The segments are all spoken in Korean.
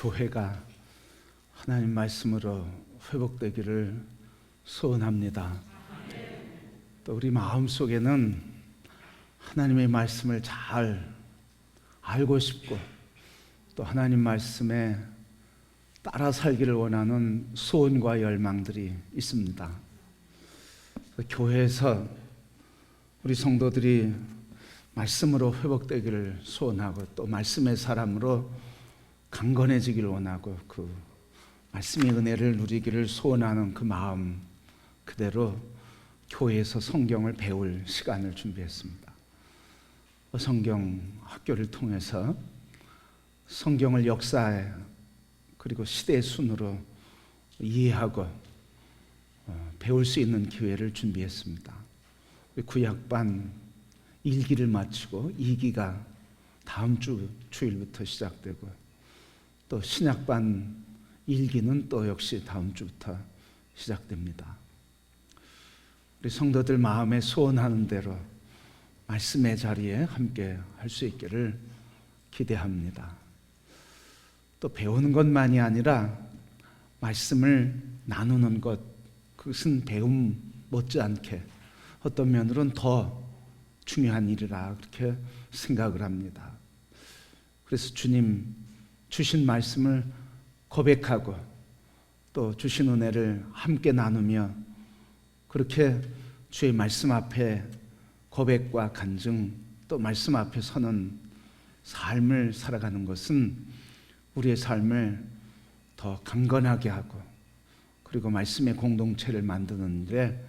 교회가 하나님 말씀으로 회복되기를 소원합니다. 또 우리 마음속에는 하나님의 말씀을 잘 알고 싶고 또 하나님 말씀에 따라 살기를 원하는 소원과 열망들이 있습니다. 교회에서 우리 성도들이 말씀으로 회복되기를 소원하고 또 말씀의 사람으로 강건해지기를 원하고 그 말씀의 은혜를 누리기를 소원하는 그 마음 그대로 교회에서 성경을 배울 시간을 준비했습니다. 성경 학교를 통해서 성경을 역사에 그리고 시대의 순으로 이해하고 배울 수 있는 기회를 준비했습니다. 구약반 1기를 마치고 2기가 다음 주일부터 시작되고 또 신약반 1기는 또 역시 다음 주부터 시작됩니다. 우리 성도들 마음에 소원하는 대로 말씀의 자리에 함께 할 수 있기를 기대합니다. 또 배우는 것만이 아니라 말씀을 나누는 것, 그것은 배움 못지않게 어떤 면으로는 더 중요한 일이라 그렇게 생각을 합니다. 그래서 주님 주신 말씀을 고백하고 또 주신 은혜를 함께 나누며 그렇게 주의 말씀 앞에 고백과 간증 또 말씀 앞에 서는 삶을 살아가는 것은 우리의 삶을 더 강건하게 하고 그리고 말씀의 공동체를 만드는 데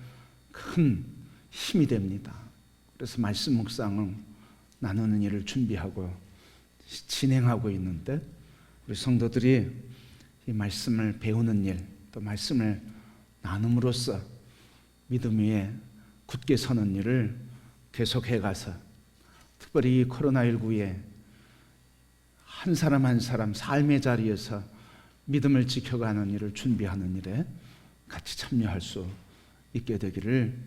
큰 힘이 됩니다. 그래서 말씀 묵상을 나누는 일을 준비하고 진행하고 있는데 우리 성도들이 이 말씀을 배우는 일, 또 말씀을 나눔으로써 믿음 위에 굳게 서는 일을 계속해 가서 특별히 코로나19에 한 사람 한 사람 삶의 자리에서 믿음을 지켜가는 일을 준비하는 일에 같이 참여할 수 있게 되기를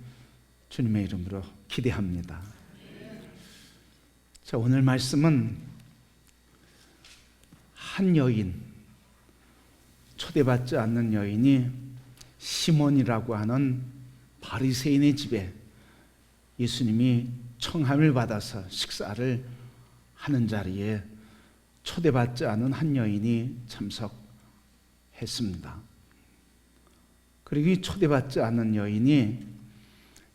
주님의 이름으로 기대합니다. 자, 오늘 말씀은 한 여인, 초대받지 않는 여인이 시몬이라고 하는 바리새인의 집에 예수님이 청함을 받아서 식사를 하는 자리에 초대받지 않은 한 여인이 참석했습니다. 그리고 이 초대받지 않은 여인이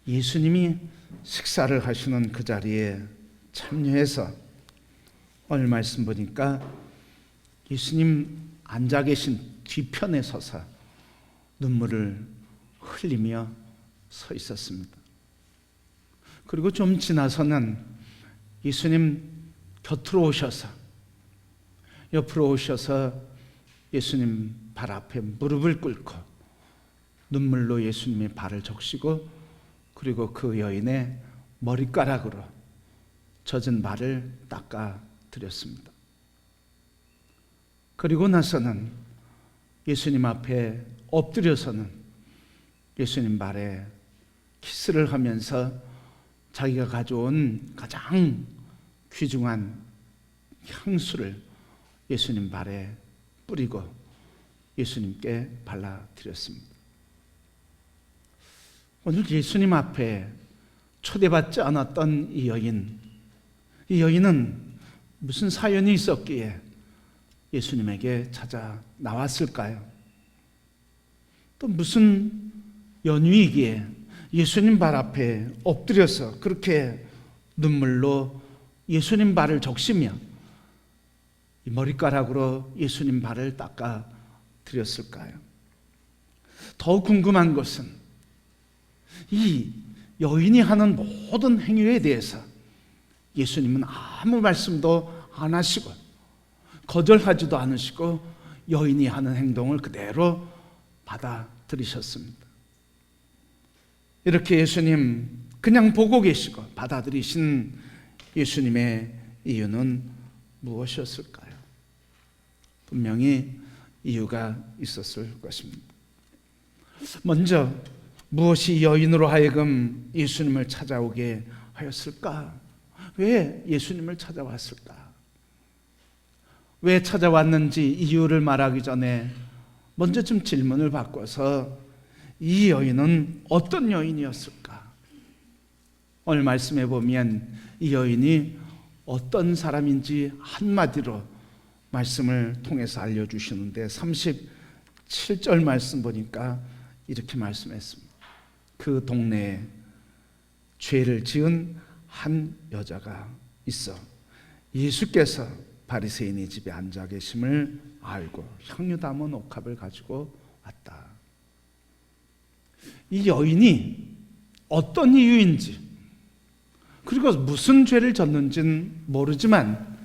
예수님이 식사를 하시는 그 자리에 참여해서 오늘 말씀 보니까 예수님 앉아 계신 뒤편에 서서 눈물을 흘리며 서 있었습니다. 그리고 좀 지나서는 예수님 곁으로 오셔서 옆으로 오셔서 예수님 발 앞에 무릎을 꿇고 눈물로 예수님의 발을 적시고 그리고 그 여인의 머리카락으로 젖은 발을 닦아 드렸습니다. 그리고 나서는 예수님 앞에 엎드려서는 예수님 발에 키스를 하면서 자기가 가져온 가장 귀중한 향수를 예수님 발에 뿌리고 예수님께 발라드렸습니다. 오늘 예수님 앞에 초대받지 않았던 이 여인은 무슨 사연이 있었기에 예수님에게 찾아 나왔을까요? 또 무슨 연유이기에 예수님 발 앞에 엎드려서 그렇게 눈물로 예수님 발을 적시며 이 머리카락으로 예수님 발을 닦아 드렸을까요? 더 궁금한 것은 이 여인이 하는 모든 행위에 대해서 예수님은 아무 말씀도 안 하시고 거절하지도 않으시고 여인이 하는 행동을 그대로 받아들이셨습니다. 이렇게 예수님 그냥 보고 계시고 받아들이신 예수님의 이유는 무엇이었을까요? 분명히 이유가 있었을 것입니다. 먼저 무엇이 여인으로 하여금 예수님을 찾아오게 하였을까? 왜 예수님을 찾아왔을까? 왜 찾아왔는지 이유를 말하기 전에 먼저 좀 질문을 바꿔서 이 여인은 어떤 여인이었을까? 오늘 말씀해 보면 이 여인이 어떤 사람인지 한마디로 말씀을 통해서 알려주시는데 37절 말씀 보니까 이렇게 말씀했습니다. 그 동네에 죄를 지은 한 여자가 있어 예수께서 바리새인의 집에 앉아 계심을 알고 향유 담은 옥합을 가지고 왔다. 이 여인이 어떤 이유인지 그리고 무슨 죄를 졌는지는 모르지만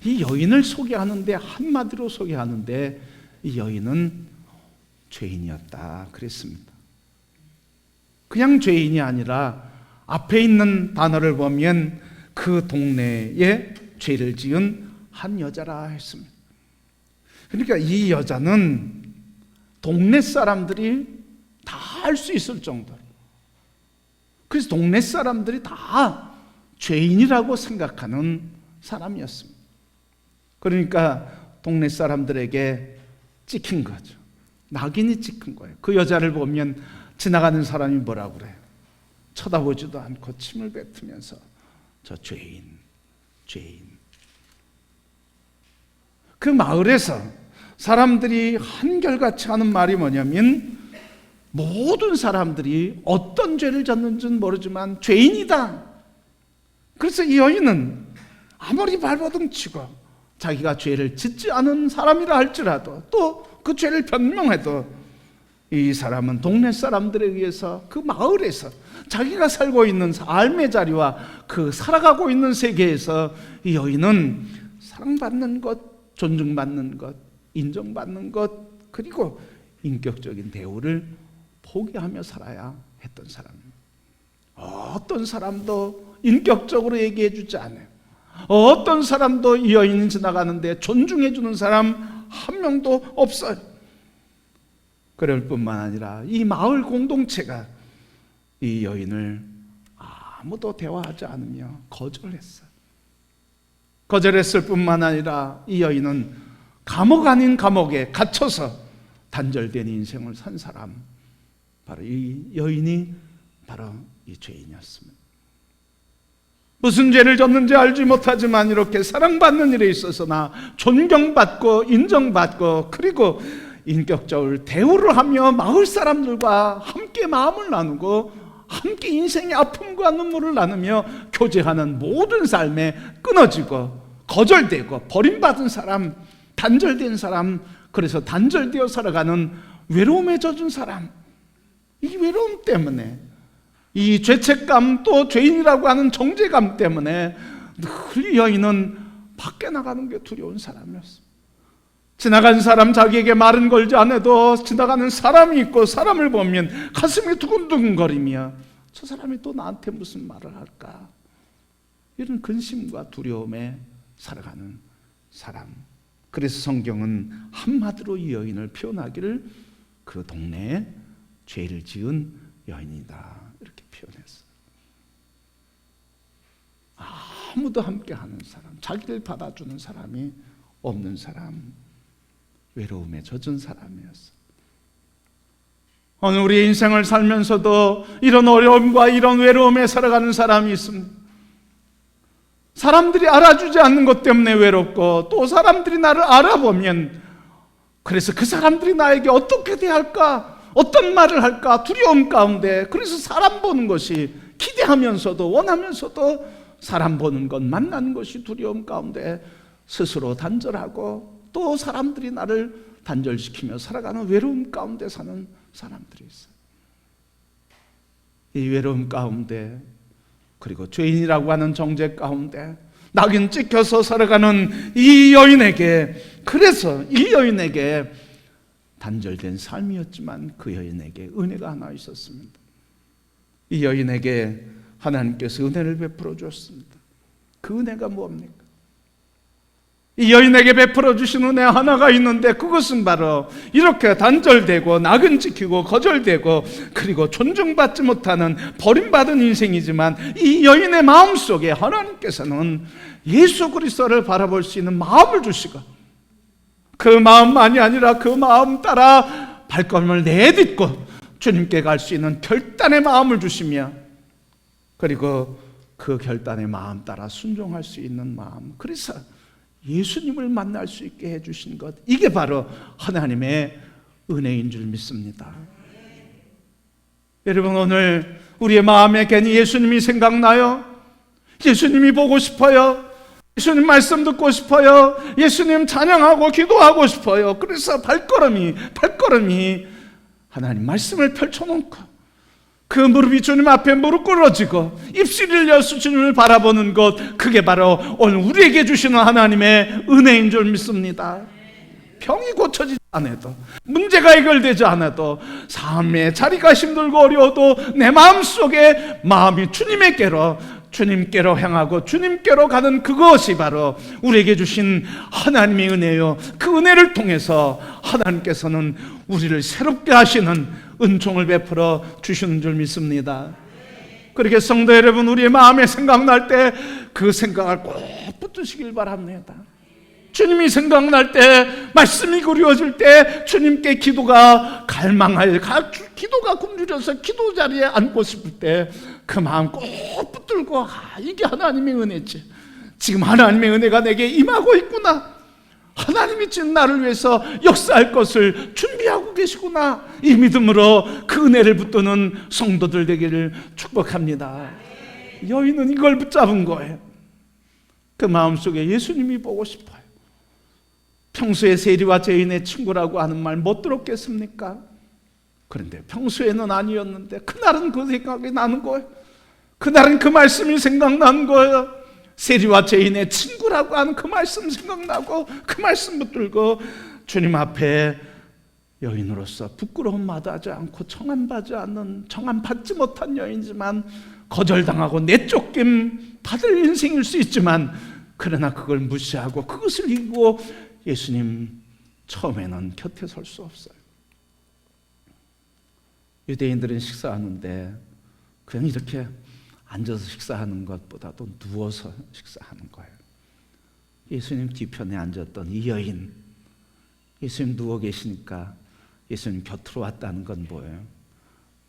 이 여인을 소개하는데 한마디로 소개하는데 이 여인은 죄인이었다 그랬습니다. 그냥 죄인이 아니라 앞에 있는 단어를 보면 그 동네에 죄를 지은 한 여자라 했습니다. 그러니까 이 여자는 동네 사람들이 다 알 수 있을 정도로, 그래서 동네 사람들이 다 죄인이라고 생각하는 사람이었습니다. 그러니까 동네 사람들에게 찍힌 거죠. 낙인이 찍힌 거예요. 그 여자를 보면 지나가는 사람이 뭐라고 그래요? 쳐다보지도 않고 침을 뱉으면서 저 죄인. 그 마을에서 사람들이 한결같이 하는 말이 뭐냐면 모든 사람들이 어떤 죄를 졌는지는 모르지만 죄인이다. 그래서 이 여인은 아무리 발버둥치고 자기가 죄를 짓지 않은 사람이라 할지라도 또 그 죄를 변명해도 이 사람은 동네 사람들에 의해서 그 마을에서 자기가 살고 있는 삶의 자리와 그 살아가고 있는 세계에서 이 여인은 사랑받는 것, 존중받는 것, 인정받는 것, 그리고 인격적인 대우를 포기하며 살아야 했던 사람입니다. 어떤 사람도 인격적으로 얘기해 주지 않아요. 어떤 사람도 이 여인이 지나가는데 존중해 주는 사람 한 명도 없어요. 그럴 뿐만 아니라 이 마을 공동체가 이 여인을 아무도 대화하지 않으며 거절했어요. 거절했을 뿐만 아니라 이 여인은 감옥 아닌 감옥에 갇혀서 단절된 인생을 산 사람, 바로 이 여인이 바로 이 죄인이었습니다. 무슨 죄를 졌는지 알지 못하지만 이렇게 사랑받는 일에 있어서나 존경받고 인정받고 그리고 인격적으로 대우를 하며 마을 사람들과 함께 마음을 나누고 함께 인생의 아픔과 눈물을 나누며 교제하는 모든 삶에 끊어지고 거절되고 버림받은 사람, 단절된 사람, 그래서 단절되어 살아가는 외로움에 젖은 사람, 이 외로움 때문에 이 죄책감 또 죄인이라고 하는 정죄감 때문에 늘 여인은 밖에 나가는 게 두려운 사람이었습니다. 지나간 사람 자기에게 말은 걸지 않아도 지나가는 사람이 있고 사람을 보면 가슴이 두근두근거리며 저 사람이 또 나한테 무슨 말을 할까, 이런 근심과 두려움에 살아가는 사람. 그래서 성경은 한마디로 이 여인을 표현하기를 그 동네에 죄를 지은 여인이다 이렇게 표현했어요. 아무도 함께하는 사람, 자기를 받아주는 사람이 없는 사람, 외로움에 젖은 사람이었어요. 오늘 우리의 인생을 살면서도 이런 어려움과 이런 외로움에 살아가는 사람이 있습니다. 사람들이 알아주지 않는 것 때문에 외롭고 또 사람들이 나를 알아보면 그래서 그 사람들이 나에게 어떻게 대할까, 어떤 말을 할까 두려움 가운데, 그래서 사람 보는 것이 기대하면서도 원하면서도 사람 보는 것, 만나는 것이 두려움 가운데 스스로 단절하고 또 사람들이 나를 단절시키며 살아가는 외로움 가운데 사는 사람들이 있어요. 이 외로움 가운데 그리고 죄인이라고 하는 정죄 가운데 낙인 찍혀서 살아가는 이 여인에게, 그래서 이 여인에게 단절된 삶이었지만 그 여인에게 은혜가 하나 있었습니다. 이 여인에게 하나님께서 은혜를 베풀어 주었습니다. 그 은혜가 뭡니까? 이 여인에게 베풀어 주신 은혜 하나가 있는데 그것은 바로 이렇게 단절되고 낙인 찍히고 거절되고 그리고 존중받지 못하는 버림받은 인생이지만 이 여인의 마음속에 하나님께서는 예수 그리스도를 바라볼 수 있는 마음을 주시고 그 마음만이 아니라 그 마음 따라 발걸음을 내딛고 주님께 갈 수 있는 결단의 마음을 주시며, 그리고 그 결단의 마음 따라 순종할 수 있는 마음, 그래서 예수님을 만날 수 있게 해주신 것, 이게 바로 하나님의 은혜인 줄 믿습니다. 여러분, 오늘 우리의 마음에 괜히 예수님이 생각나요? 예수님이 보고 싶어요? 예수님 말씀 듣고 싶어요? 예수님 찬양하고 기도하고 싶어요? 그래서 발걸음이 하나님 말씀을 펼쳐놓고 그 무릎이 주님 앞에 무릎 꿇어지고 입술이 열려서 주님을 바라보는 것, 그게 바로 오늘 우리에게 주시는 하나님의 은혜인 줄 믿습니다. 병이 고쳐지지 않아도, 문제가 해결되지 않아도, 삶의 자리가 힘들고 어려워도 내 마음속에 마음이 주님께로 향하고 주님께로 가는 그것이 바로 우리에게 주신 하나님의 은혜요, 그 은혜를 통해서 하나님께서는 우리를 새롭게 하시는 은총을 베풀어 주시는 줄 믿습니다. 그렇게 성도 여러분, 우리의 마음에 생각날 때 그 생각을 꼭 붙드시길 바랍니다. 주님이 생각날 때, 말씀이 그리워질 때, 주님께 기도가 기도가 굶주려서 기도 자리에 앉고 싶을 때 그 마음 꼭 붙들고, 이게 하나님의 은혜지. 지금 하나님의 은혜가 내게 임하고 있구나. 하나님이 지금 나를 위해서 역사할 것을 준비하고 계시구나. 이 믿음으로 그 은혜를 붙드는 성도들 되기를 축복합니다. 여인은 이걸 붙잡은 거예요. 그 마음속에 예수님이 보고 싶어요. 평소에 세리와 죄인의 친구라고 하는 말 못 들었겠습니까? 그런데 평소에는 아니었는데 그날은 그 생각이 나는 거예요. 그날은 그 말씀이 생각나는 거예요. 세리와 죄인의 친구라고 하는 그 말씀 생각나고 그 말씀 붙들고 주님 앞에 여인으로서 부끄러움 마다하지 않고 청함받지 못한 여인이지만, 거절당하고 내쫓김 받을 인생일 수 있지만, 그러나 그걸 무시하고 그것을 이기고 예수님 처음에는 곁에 설 수 없어요. 유대인들은 식사하는데 그냥 이렇게 앉아서 식사하는 것보다도 누워서 식사하는 거예요. 예수님 뒤편에 앉았던 이 여인, 예수님 누워 계시니까 예수님 곁으로 왔다는 건 뭐예요?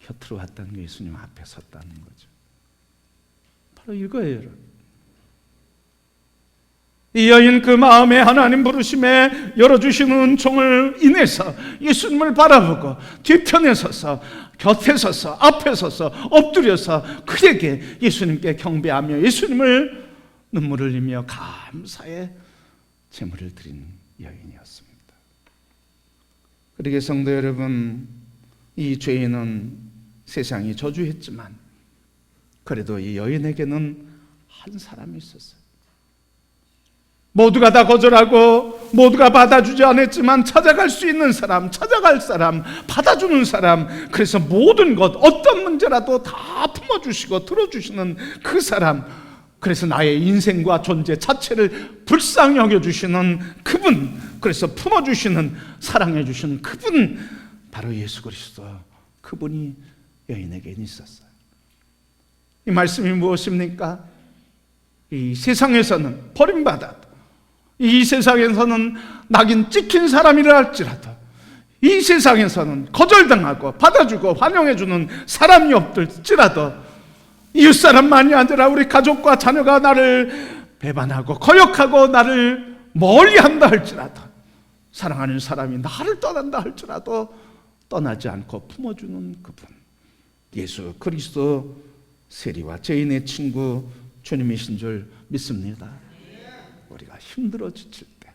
곁으로 왔다는 게 예수님 앞에 섰다는 거죠. 바로 이거예요, 여러분. 이 여인 그 마음에 하나님 부르심에 열어주시는 은총을 인해서 예수님을 바라보고 뒤편에 서서, 곁에 서서, 앞에 서서, 엎드려서 그에게 예수님께 경배하며 예수님을 눈물을 흘리며 감사의 제물을 드린 여인이었습니다. 그러게 성도 여러분, 이 죄인은 세상이 저주했지만 그래도 이 여인에게는 한 사람이 있었어요. 모두가 다 거절하고 모두가 받아주지 않았지만 찾아갈 수 있는 사람, 찾아갈 사람, 받아주는 사람, 그래서 모든 것, 어떤 문제라도 다 품어주시고 들어주시는 그 사람, 그래서 나의 인생과 존재 자체를 불쌍히 여겨주시는 그분, 그래서 품어주시는, 사랑해주시는 그분, 바로 예수 그리스도, 그분이 여인에게는 있었어요. 이 말씀이 무엇입니까? 이 세상에서는 버림받아도, 이 세상에서는 낙인 찍힌 사람이라 할지라도, 이 세상에서는 거절당하고 받아주고 환영해주는 사람이 없을지라도, 이웃사람만이 아니라 우리 가족과 자녀가 나를 배반하고 거역하고 나를 멀리한다 할지라도, 사랑하는 사람이 나를 떠난다 할지라도 떠나지 않고 품어주는 그분, 예수 그리스도, 세리와 죄인의 친구 주님이신 줄 믿습니다. 우리가 힘들어 지칠 때,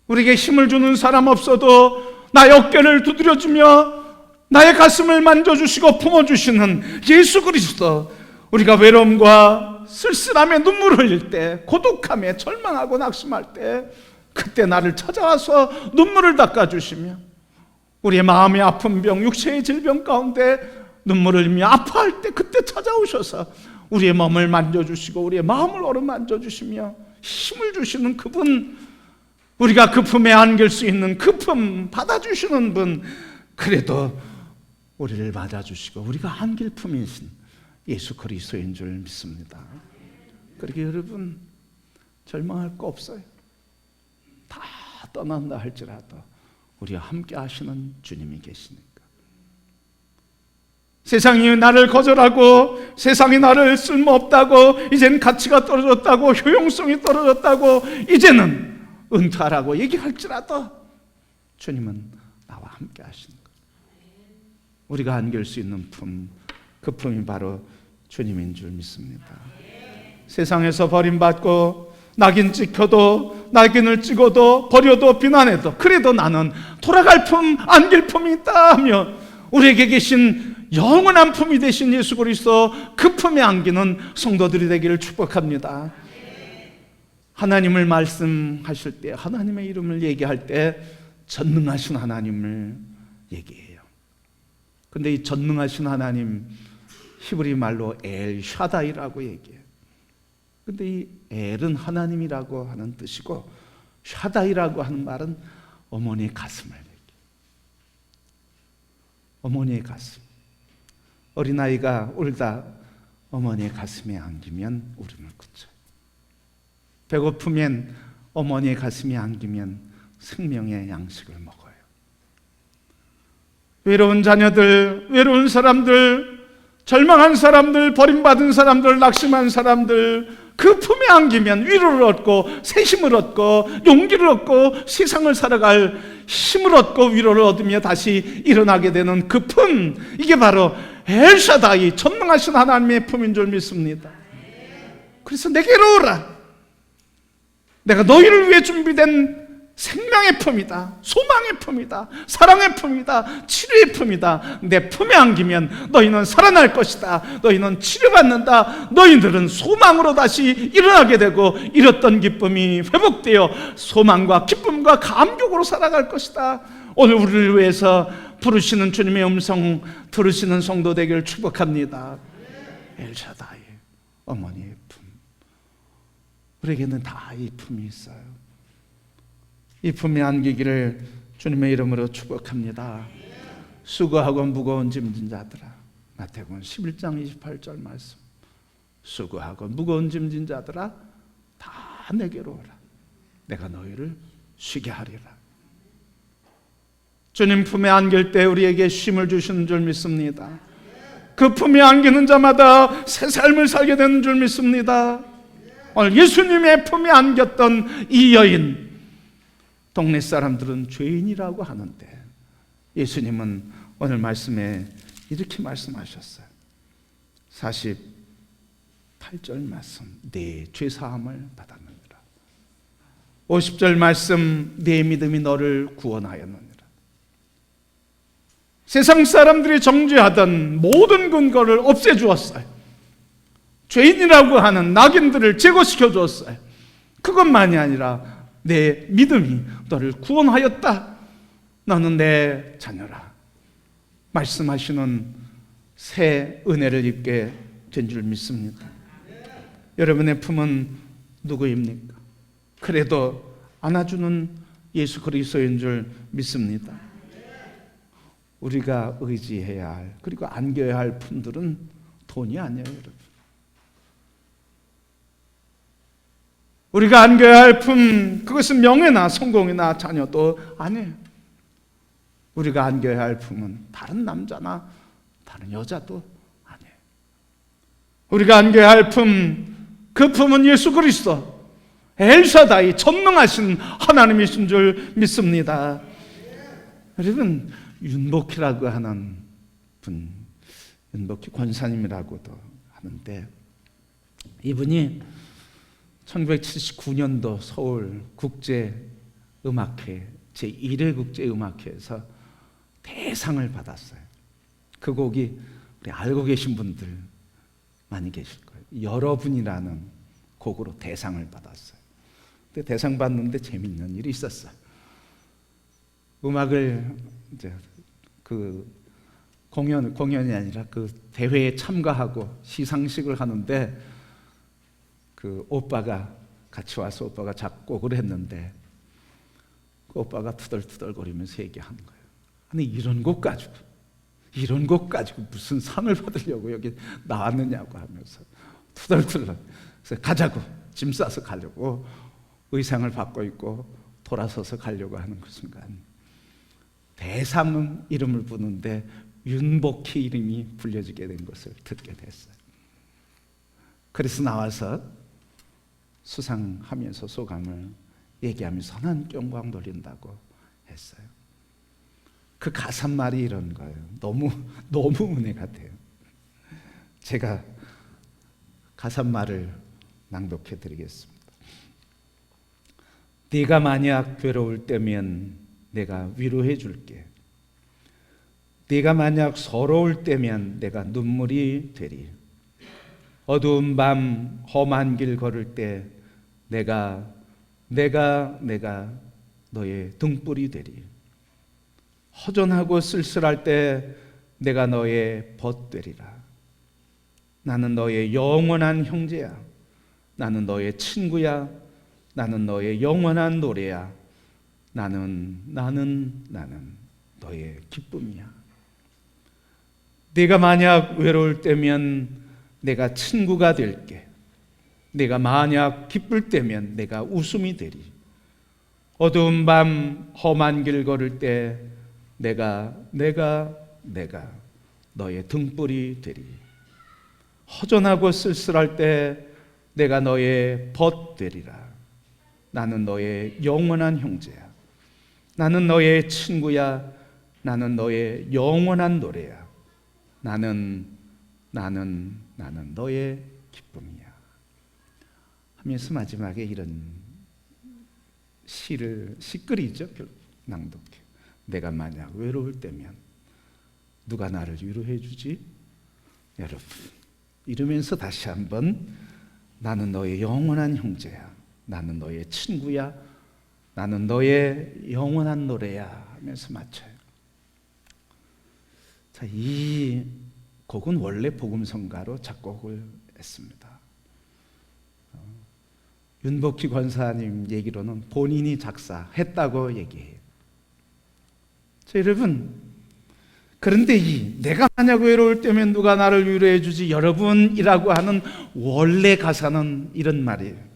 우리에게 힘을 주는 사람 없어도 나의 어깨를 두드려주며 나의 가슴을 만져주시고 품어주시는 예수 그리스도, 우리가 외로움과 쓸쓸함에 눈물을 흘릴 때, 고독함에 절망하고 낙심할 때, 그때 나를 찾아와서 눈물을 닦아주시며, 우리의 마음의 아픈 병, 육체의 질병 가운데 눈물을 흘리며 아파할 때 그때 찾아오셔서 우리의 몸을 만져주시고 우리의 마음을 어루만져주시며 힘을 주시는 그분, 우리가 그 품에 안길 수 있는 그 품 받아주시는 분, 그래도 우리를 맞아주시고 우리가 안길 품이신 예수 그리스도인 줄 믿습니다. 그렇게 여러분, 절망할 거 없어요. 다 떠난다 할지라도 우리와 함께 하시는 주님이 계시니까. 세상이 나를 거절하고 세상이 나를 쓸모없다고, 이제는 가치가 떨어졌다고, 효용성이 떨어졌다고, 이제는 은퇴하라고 얘기할지라도 주님은 나와 함께 하시는 거예요. 우리가 안길 수 있는 품, 그 품이 바로 주님인 줄 믿습니다. 세상에서 버림받고 낙인 찍혀도, 낙인을 찍어도, 버려도, 비난해도, 그래도 나는 돌아갈 품, 안길 품이 있다 하며 우리에게 계신 영원한 품이 되신 예수 그리스도, 그 품에 안기는 성도들이 되기를 축복합니다. 하나님을 말씀하실 때, 하나님의 이름을 얘기할 때 전능하신 하나님을 얘기해요. 근데 이 전능하신 하나님, 히브리 말로 엘 샤다이라고 얘기해요. 근데 이 엘은 하나님이라고 하는 뜻이고, 샤다이라고 하는 말은 어머니의 가슴을 얘기해요. 어머니의 가슴. 어린아이가 울다 어머니의 가슴에 안기면 울음을 그쳐요. 배고프면 어머니의 가슴에 안기면 생명의 양식을 먹어요. 외로운 자녀들, 외로운 사람들, 절망한 사람들, 버림받은 사람들, 낙심한 사람들, 그 품에 안기면 위로를 얻고 새 힘을 얻고 용기를 얻고 세상을 살아갈 힘을 얻고 위로를 얻으며 다시 일어나게 되는 그 품, 이게 바로 엘샤다이, 전능하신 하나님의 품인 줄 믿습니다. 그래서 내게로 오라. 내가 너희를 위해 준비된 생명의 품이다, 소망의 품이다, 사랑의 품이다, 치료의 품이다. 내 품에 안기면 너희는 살아날 것이다. 너희는 치료받는다. 너희들은 소망으로 다시 일어나게 되고 잃었던 기쁨이 회복되어 소망과 기쁨과 감격으로 살아갈 것이다. 오늘 우리를 위해서 부르시는 주님의 음성 들으시는 성도 되기를 축복합니다. 엘샤다이, 어머니의 품. 우리에게는 다 이 품이 있어요. 이 품에 안기기를 주님의 이름으로 축복합니다. 수고하고 무거운 짐진 자들아, 마태복음 11장 28절 말씀. 수고하고 무거운 짐진 자들아, 다 내게로 오라. 내가 너희를 쉬게 하리라. 주님 품에 안길 때 우리에게 쉼을 주시는 줄 믿습니다. 그 품에 안기는 자마다 새 삶을 살게 되는 줄 믿습니다. 오늘 예수님의 품에 안겼던 이 여인, 동네 사람들은 죄인이라고 하는데 예수님은 오늘 말씀에 이렇게 말씀하셨어요. 48절 말씀, 내 죄사함을 받았느니라. 50절 말씀, 내 믿음이 너를 구원하였느니라. 세상 사람들이 정죄하던 모든 근거를 없애주었어요. 죄인이라고 하는 낙인들을 제거시켜 주었어요. 그것만이 아니라 내 믿음이 너를 구원하였다. 너는 내 자녀라. 말씀하시는 새 은혜를 입게 된 줄 믿습니다. 여러분의 품은 누구입니까? 그래도 안아주는 예수 그리스도인 줄 믿습니다. 우리가 의지해야 할, 그리고 안겨야 할 품들은 돈이 아니에요, 여러분. 우리가 안겨야 할 품, 그것은 명예나 성공이나 자녀도 아니에요. 우리가 안겨야 할 품은 다른 남자나 다른 여자도 아니에요. 우리가 안겨야 할 품, 그 품은 예수 그리스도, 엘샤다이, 전능하신 하나님이신 줄 믿습니다. 여러분, 윤복희라고 하는 분, 윤복희 권사님이라고도 하는데, 이분이 1979년도 서울 국제음악회 제1회 국제음악회에서 대상을 받았어요. 그 곡이 우리 알고 계신 분들 많이 계실 거예요. 여러분이라는 곡으로 대상을 받았어요. 근데 대상 받는데 재밌는 일이 있었어요. 음악을 이제 그 공연이 아니라 그 대회에 참가하고 시상식을 하는데 그 오빠가 같이 와서 오빠가 작곡을 했는데 그 오빠가 투덜투덜거리면서 얘기하는 거예요. 아니 이런 곡 가지고 무슨 상을 받으려고 여기 나왔느냐고 하면서 투덜투덜. 그래서 가자고, 짐 싸서 가려고 의상을 받고 있고 돌아서서 가려고 하는 그 순간 대상 이름을 부르는데 윤복희 이름이 불려지게 된 것을 듣게 됐어요. 그래서 나와서 수상하면서 소감을 얘기하면서 하나님께 영광 돌린다고 했어요. 그 가사말이 이런 거예요. 너무 은혜 같아요. 제가 가사말을 낭독해 드리겠습니다. 네가 만약 괴로울 때면 내가 위로해 줄게. 네가 만약 서러울 때면 내가 눈물이 되리. 어두운 밤 험한 길 걸을 때 내가 너의 등불이 되리. 허전하고 쓸쓸할 때 내가 너의 벗 되리라. 나는 너의 영원한 형제야. 나는 너의 친구야. 나는 너의 영원한 노래야. 나는 너의 기쁨이야. 네가 만약 외로울 때면 내가 친구가 될게. 네가 만약 기쁠 때면 내가 웃음이 되리. 어두운 밤 험한 길 걸을 때 내가 너의 등불이 되리. 허전하고 쓸쓸할 때 내가 너의 벗 되리라. 나는 너의 영원한 형제야. 나는 너의 친구야. 나는 너의 영원한 노래야. 나는 너의 기쁨이야. 하면서 마지막에 이런 시글이죠. 낭독해. 내가 만약 외로울 때면 누가 나를 위로해 주지? 여러분, 이러면서 다시 한번 나는 너의 영원한 형제야. 나는 너의 친구야. 나는 너의 영원한 노래야 하면서 맞춰요. 자, 이 곡은 원래 복음성가로 작곡을 했습니다. 윤복희 권사님 얘기로는 본인이 작사했다고 얘기해요. 자, 여러분, 그런데 내가 만약 외로울 때면 누가 나를 위로해 주지 여러분이라고 하는 원래 가사는 이런 말이에요.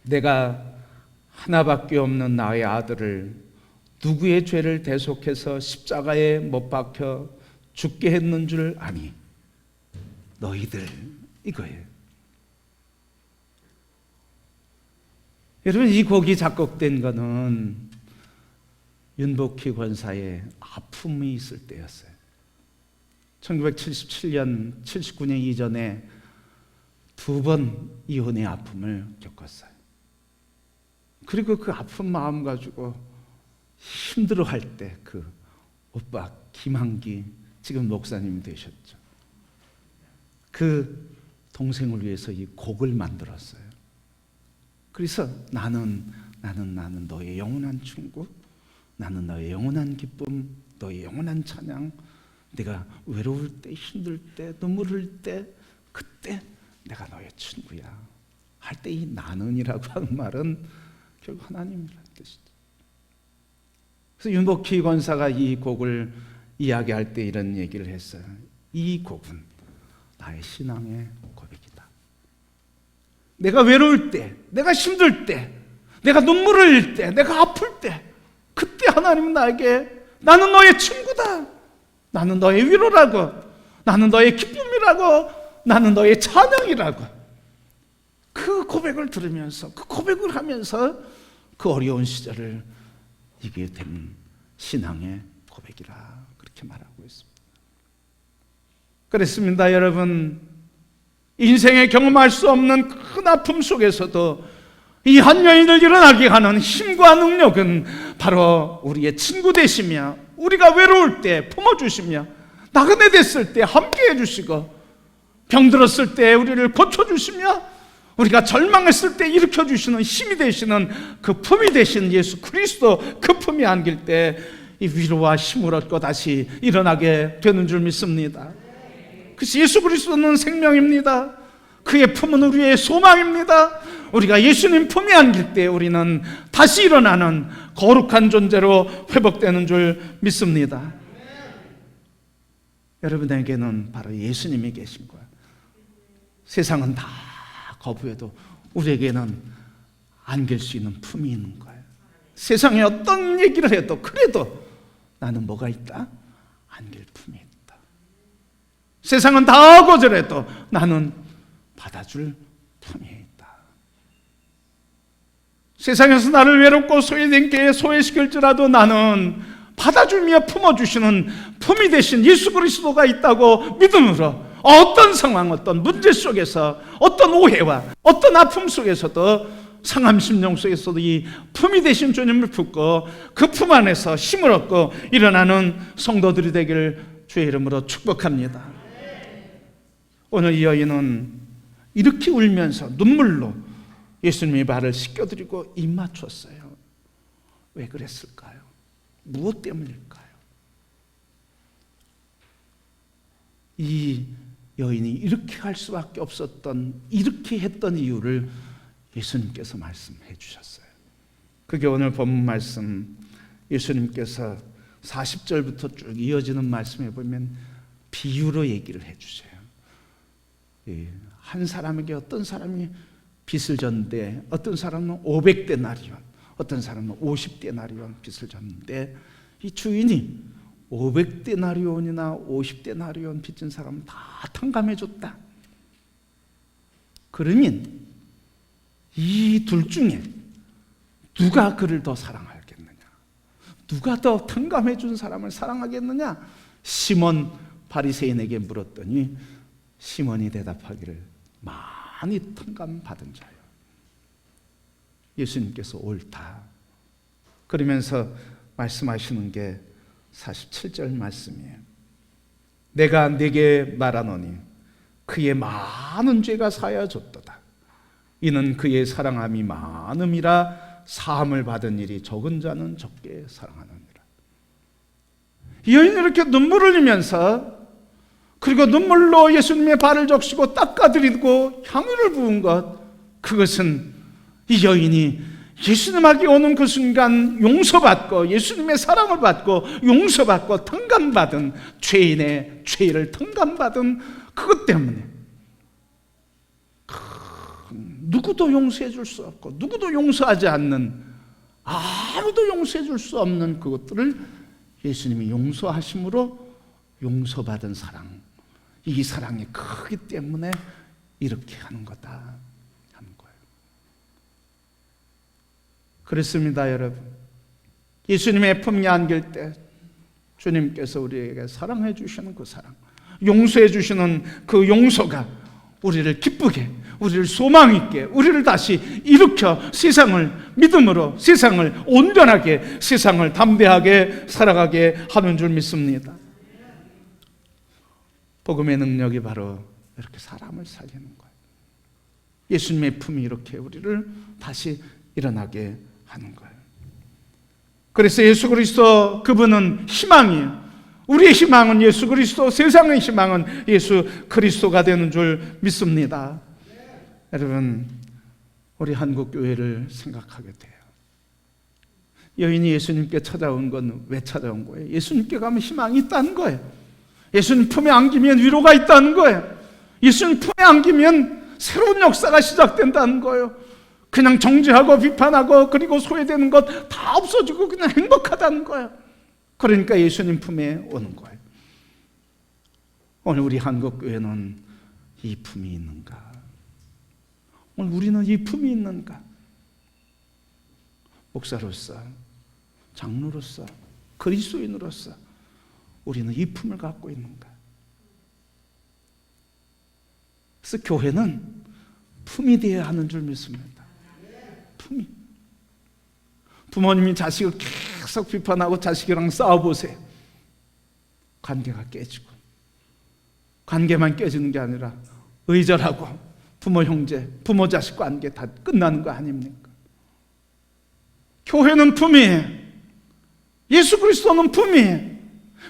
내가 하나밖에 없는 나의 아들을 누구의 죄를 대속해서 십자가에 못 박혀 죽게 했는 줄 아니? 너희들, 이거예요. 여러분, 이 곡이 작곡된 거는 윤복희 권사의 아픔이 있을 때였어요. 1977년, 79년 이전에 2번 이혼의 아픔을 겪었어요. 그리고 그 아픈 마음 가지고 힘들어할 때 그 오빠 김한기, 지금 목사님이 되셨죠. 그 동생을 위해서 이 곡을 만들었어요. 그래서 나는 너의 영원한 친구, 나는 너의 영원한 기쁨, 너의 영원한 찬양. 내가 외로울 때, 힘들 때, 눈물 흘릴 때, 그때 내가 너의 친구야 할 때 이 나는이라고 하는 말은 결국 하나님이라는 뜻이죠. 그래서 윤복희 권사가 이 곡을 이야기할 때 이런 얘기를 했어요. 이 곡은 나의 신앙의 고백이다. 내가 외로울 때, 내가 힘들 때, 내가 눈물을 흘릴 때, 내가 아플 때, 그때 하나님은 나에게 나는 너의 친구다. 나는 너의 위로라고. 나는 너의 기쁨이라고. 나는 너의 찬양이라고. 그 고백을 들으면서, 그 고백을 하면서 그 어려운 시절을 이게 된 신앙의 고백이라 그렇게 말하고 있습니다. 그렇습니다, 여러분. 인생에 경험할 수 없는 큰 아픔 속에서도 이 한 여인을 일어나게 하는 힘과 능력은 바로 우리의 친구 되시며, 우리가 외로울 때 품어주시며, 나그네 됐을 때 함께 해주시고, 병들었을 때 우리를 고쳐주시며, 우리가 절망했을 때 일으켜주시는 힘이 되시는 그 품이 되신 예수 그리스도, 그 품이 안길 때 이 위로와 힘을 얻고 다시 일어나게 되는 줄 믿습니다. 그래서 예수 그리스도는 생명입니다. 그의 품은 우리의 소망입니다. 우리가 예수님 품에 안길 때 우리는 다시 일어나는 거룩한 존재로 회복되는 줄 믿습니다. 여러분에게는 바로 예수님이 계신 거예요. 세상은 다 거부해도 우리에게는 안길 수 있는 품이 있는 거예요. 세상에 어떤 얘기를 해도 그래도 나는 뭐가 있다? 안길 품이 있다. 세상은 다 거절해도 나는 받아줄 품이 있다. 세상에서 나를 외롭고 소외되게 소외시킬지라도 나는 받아주며 품어주시는 품이 되신 예수 그리스도가 있다고 믿음으로 어떤 상황, 어떤 문제 속에서, 어떤 오해와 어떤 아픔 속에서도, 상함 심령 속에서도 이 품이 되신 주님을 붙고 그 품 안에서 힘을 얻고 일어나는 성도들이 되기를 주의 이름으로 축복합니다. 오늘 이 여인은 이렇게 울면서 눈물로 예수님의 발을 씻겨드리고 입 맞췄어요. 왜 그랬을까요? 무엇 때문일까요? 이 여인이 이렇게 할 수밖에 없었던, 이렇게 했던 이유를 예수님께서 말씀해 주셨어요. 그게 오늘 본문 말씀, 예수님께서 40절부터 쭉 이어지는 말씀에 보면 비유로 얘기를 해 주세요. 한 사람에게 어떤 사람이 빚을 졌는데, 어떤 사람은 500데나리온, 어떤 사람은 50데나리온 빚을 졌는데, 이 주인이 500데나리온이나 50데나리온 빚진 사람은 다 탕감해 줬다. 그러면 이 둘 중에 누가 그를 더 사랑하겠느냐? 누가 더 탕감해 준 사람을 사랑하겠느냐? 시몬 바리새인에게 물었더니 시몬이 대답하기를 많이 탕감받은 자요. 예수님께서 옳다. 그러면서 말씀하시는 게 47절 말씀이에요. 내가 네게 말하노니 그의 많은 죄가 사하여졌도다. 이는 그의 사랑함이 많음이라 사함을 받은 일이 적은 자는 적게 사랑하느니라. 이 여인이 이렇게 눈물을 흘리면서, 그리고 눈물로 예수님의 발을 적시고 닦아드리고 향유를 부은 것, 그것은 이 여인이 예수님에게 오는 그 순간 용서받고 예수님의 사랑을 받고 용서받고 탕감받은, 죄인의 죄를 탕감받은 그것 때문에 누구도 용서해 줄 수 없고 누구도 용서하지 않는, 아무도 용서해 줄 수 없는 그것들을 예수님이 용서하심으로 용서받은 사랑, 이 사랑이 크기 때문에 이렇게 하는 거다 하는 거예요. 그렇습니다, 여러분. 예수님의 품에 안길 때 주님께서 우리에게 사랑해 주시는 그 사랑, 용서해 주시는 그 용서가 우리를 기쁘게, 우리를 소망 있게, 우리를 다시 일으켜 세상을 믿음으로, 세상을 온전하게, 세상을 담대하게 살아가게 하는 줄 믿습니다. 복음의 능력이 바로 이렇게 사람을 살리는 거예요. 예수님의 품이 이렇게 우리를 다시 일어나게 하는 거예요. 그래서 예수 그리스도, 그분은 희망이에요. 우리의 희망은 예수 그리스도, 세상의 희망은 예수 그리스도가 되는 줄 믿습니다. 여러분, 우리 한국 교회를 생각하게 돼요. 여인이 예수님께 찾아온 건 왜 찾아온 거예요? 예수님께 가면 희망이 있다는 거예요. 예수님 품에 안기면 위로가 있다는 거예요. 예수님 품에 안기면 새로운 역사가 시작된다는 거예요. 그냥 정죄하고 비판하고 그리고 소외되는 것 다 없어지고 그냥 행복하다는 거예요. 그러니까 예수님 품에 오는 거예요. 오늘 우리 한국교회는 이 품이 있는가? 오늘 우리는 이 품이 있는가? 목사로서, 장로로서, 그리스도인으로서 우리는 이 품을 갖고 있는가? 그래서 교회는 품이 되어야 하는 줄 믿습니다. 품이. 부모님이 자식을 계속 비판하고 자식이랑 싸워보세요. 관계가 깨지고, 관계만 깨지는 게 아니라 의절하고 부모 형제, 부모 자식 관계 다 끝나는 거 아닙니까? 교회는 품이에요. 예수 그리스도는 품이에요.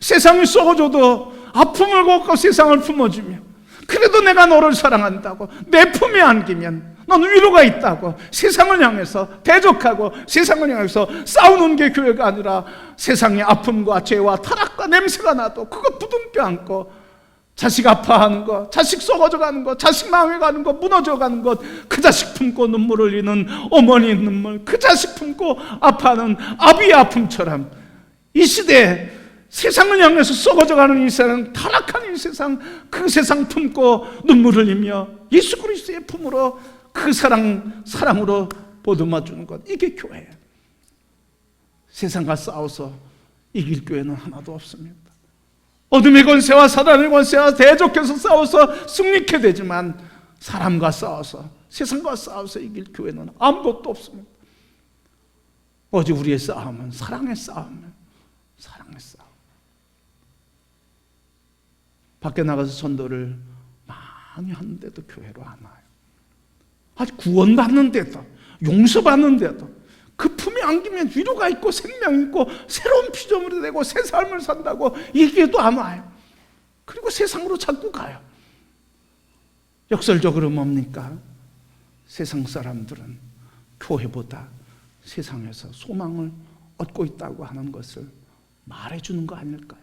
세상이 썩어져도 아픔을 겪고 세상을 품어주며, 그래도 내가 너를 사랑한다고 내 품에 안기면 너는 위로가 있다고 세상을 향해서 대적하고 세상을 향해서 싸우는 게 교회가 아니라 세상의 아픔과 죄와 타락과 냄새가 나도 그것 부둥켜 안고 자식 아파하는 것, 자식 썩어져가는 것, 자식 망해가는 것, 무너져가는 것, 그 자식 품고 눈물 흘리는 어머니의 눈물, 그 자식 품고 아파하는 아비의 아픔처럼 이 시대에 세상을 향해서 썩어져가는 이 세상, 타락한 이 세상, 그 세상 품고 눈물 흘리며 예수 그리스도의 품으로 그 사랑으로 보듬어 주는 것, 이게 교회예요. 세상과 싸워서 이길 교회는 하나도 없습니다. 어둠의 권세와 사단의 권세와 대적해서 싸워서 승리케 되지만 사람과 싸워서, 세상과 싸워서 이길 교회는 아무것도 없습니다. 오직 우리의 싸움은 사랑의 싸움이에요. 사랑의 싸움. 밖에 나가서 전도를 많이 하는데도 교회로 안 와요. 아직 구원받는데도, 용서받는데도 그 품에 안기면 위로가 있고 생명이 있고 새로운 피조물이 되고 새 삶을 산다고 얘기해도 안 와요. 그리고 세상으로 자꾸 가요. 역설적으로 뭡니까? 세상 사람들은 교회보다 세상에서 소망을 얻고 있다고 하는 것을 말해주는 거 아닐까요?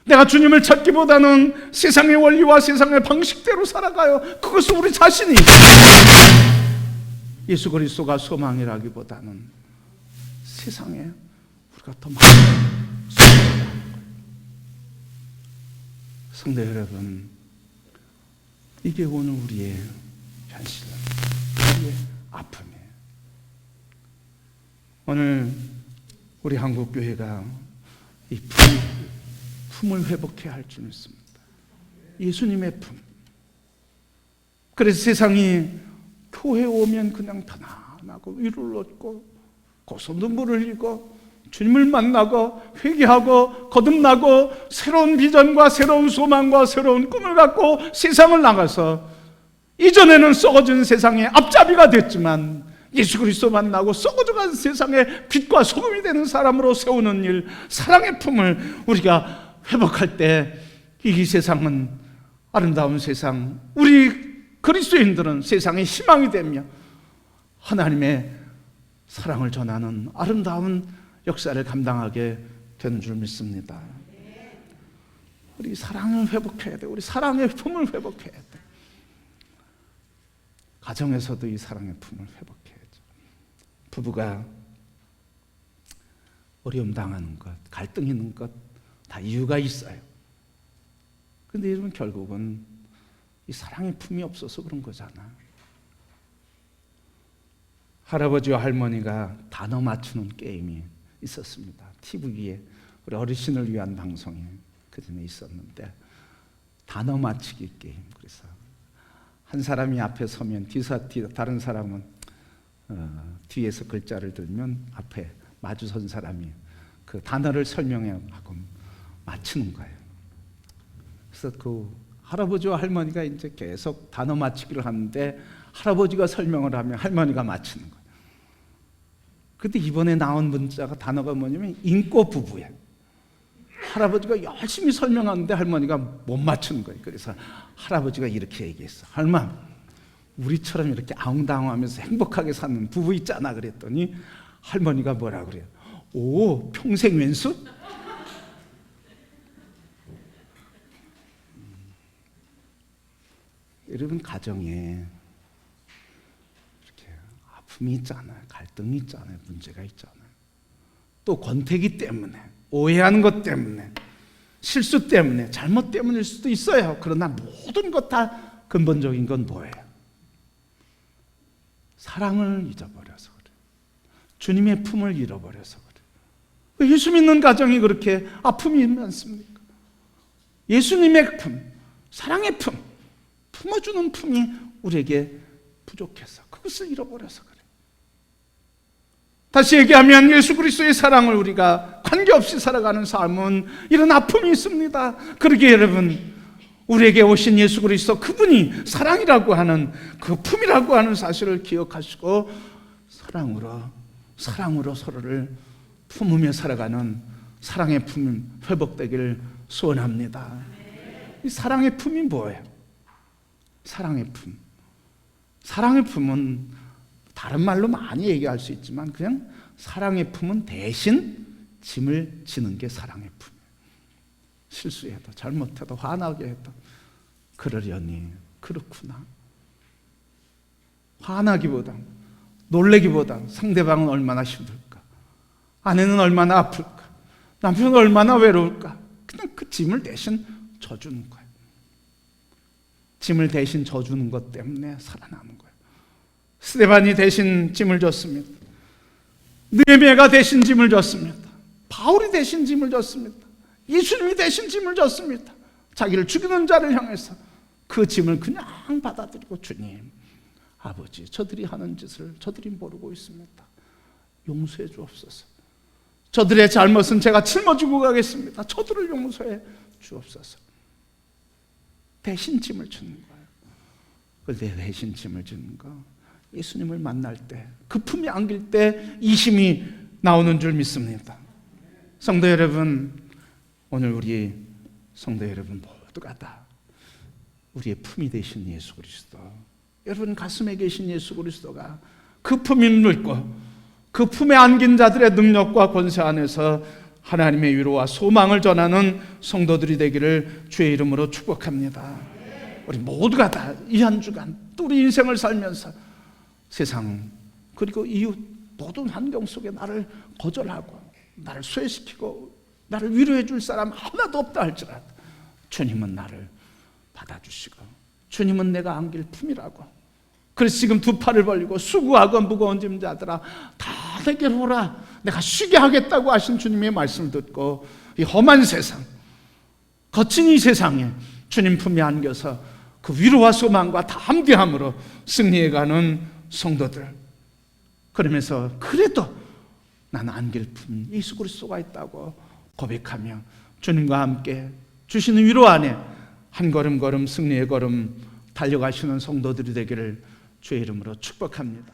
내가 주님을 찾기보다는 세상의 원리와 세상의 방식대로 살아가요. 그것은 우리 자신이 예수 그리스도가 소망이라기보다는 세상에 우리가 더 많이 소망을 하는 거예요. 성도 여러분, 이게 오늘 우리의 현실, 우리의 아픔이에요. 오늘 우리 한국교회가 이 품을 회복해야 할 줄 믿습니다. 예수님의 품. 그래서 세상이 교회에 오면 그냥 편안하고 위로를 얻고 고소 눈물을 흘리고 주님을 만나고 회개하고 거듭나고 새로운 비전과 새로운 소망과 새로운 꿈을 갖고 세상을 나가서 이전에는 썩어진 세상의 앞잡이가 됐지만 예수 그리스도 만나고 썩어져간 세상의 빛과 소금이 되는 사람으로 세우는 일, 사랑의 품을 우리가 회복할 때 이 세상은 아름다운 세상, 우리 그리스도인들은 세상의 희망이 되며 하나님의 사랑을 전하는 아름다운 역사를 감당하게 되는 줄 믿습니다. 우리 사랑을 회복해야 돼. 우리 사랑의 품을 회복해야 돼. 가정에서도 이 사랑의 품을 회복해야죠. 부부가 어려움 당하는 것, 갈등 있는 것 다 이유가 있어요. 근데 여러분, 결국은 이 사랑의 품이 없어서 그런 거잖아. 할아버지와 할머니가 단어 맞추는 게임이 있었습니다. TV에 우리 어르신을 위한 방송이 그전에 있었는데 단어 맞추기 게임. 그래서 한 사람이 앞에 서면 다른 사람은 뒤에서 글자를 들면 앞에 마주선 사람이 그 단어를 설명하고 맞추는 거예요. 그래서 그 할아버지와 할머니가 이제 계속 단어 맞추기를 하는데 할아버지가 설명을 하면 할머니가 맞추는 거예요. 근데 이번에 나온 단어가 뭐냐면 인꼬 부부예요. 할아버지가 열심히 설명하는데 할머니가 못 맞추는 거예요. 그래서 할아버지가 이렇게 얘기했어. 할멈, 우리처럼 이렇게 아웅다웅하면서 행복하게 사는 부부 있잖아. 그랬더니 할머니가 뭐라 그래요? 오, 평생 왼수? 여러분, 가정에 이렇게 아픔이 있잖아요. 갈등이 있잖아요. 문제가 있잖아요. 또 권태기 때문에, 오해하는 것 때문에, 실수 때문에, 잘못 때문일 수도 있어요. 그러나 모든 것 다 근본적인 건 뭐예요? 사랑을 잊어버려서 그래. 주님의 품을 잃어버려서 그래. 왜 예수 믿는 가정이 그렇게 아픔이 많습니까? 예수님의 품, 사랑의 품, 품어주는 품이 우리에게 부족해서 그것을 잃어버려서 그래. 다시 얘기하면 예수 그리스도의 사랑을 우리가 관계없이 살아가는 삶은 이런 아픔이 있습니다. 그러기에 여러분, 우리에게 오신 예수 그리스도, 그분이 사랑이라고 하는 그 품이라고 하는 사실을 기억하시고 사랑으로 서로를 품으며 살아가는 사랑의 품 회복되기를 소원합니다. 이 사랑의 품이 뭐예요? 사랑의 품. 사랑의 품은 다른 말로 많이 얘기할 수 있지만 그냥 사랑의 품은 대신 짐을 지는 게 사랑의 품이에요. 실수해도 잘못해도 화나게 해도 그러려니 그렇구나. 화나기보다 놀래기보다 상대방은 얼마나 힘들까, 아내는 얼마나 아플까, 남편은 얼마나 외로울까. 그냥 그 짐을 대신 져주는 거예요. 짐을 대신 져주는 것 때문에 살아나는 거예요. 스데반이 대신 짐을 졌습니다. 느헤미야가 대신 짐을 졌습니다. 바울이 대신 짐을 졌습니다. 예수님이 대신 짐을 졌습니다. 자기를 죽이는 자를 향해서 그 짐을 그냥 받아들이고, 주님, 아버지, 저들이 하는 짓을 저들이 모르고 있습니다. 용서해 주옵소서. 저들의 잘못은 제가 짊어지고 가겠습니다. 저들을 용서해 주옵소서. 대신 짐을 지는 거예요. 그런데 대신 짐을 지는 거, 예수님을 만날 때, 그 품에 안길 때 이 힘이 나오는 줄 믿습니다. 성도 여러분, 오늘 우리 성도 여러분 모두가 다 우리의 품이 되신 예수 그리스도, 여러분 가슴에 계신 예수 그리스도가 그 품을 믿고 그 품에 안긴 자들의 능력과 권세 안에서 하나님의 위로와 소망을 전하는 성도들이 되기를 주의 이름으로 축복합니다. 우리 모두가 다 이 한 주간 또 우리 인생을 살면서 세상 그리고 이웃 모든 환경 속에 나를 거절하고 나를 소외시키고 나를 위로해 줄 사람 하나도 없다 할지라도 주님은 나를 받아주시고 주님은 내가 안길 품이라고. 그래서 지금 두 팔을 벌리고 수고하고 무거운 짐자들아 다 내게로 오라, 내가 쉬게 하겠다고 하신 주님의 말씀을 듣고 이 험한 세상, 거친 이 세상에 주님 품에 안겨서 그 위로와 소망과 담대함으로 승리해가는 성도들, 그러면서 그래도 나는 안길 품 예수 그리스도가 있다고 고백하며 주님과 함께 주시는 위로 안에 한 걸음 걸음 승리의 걸음 달려가시는 성도들이 되기를 주의 이름으로 축복합니다.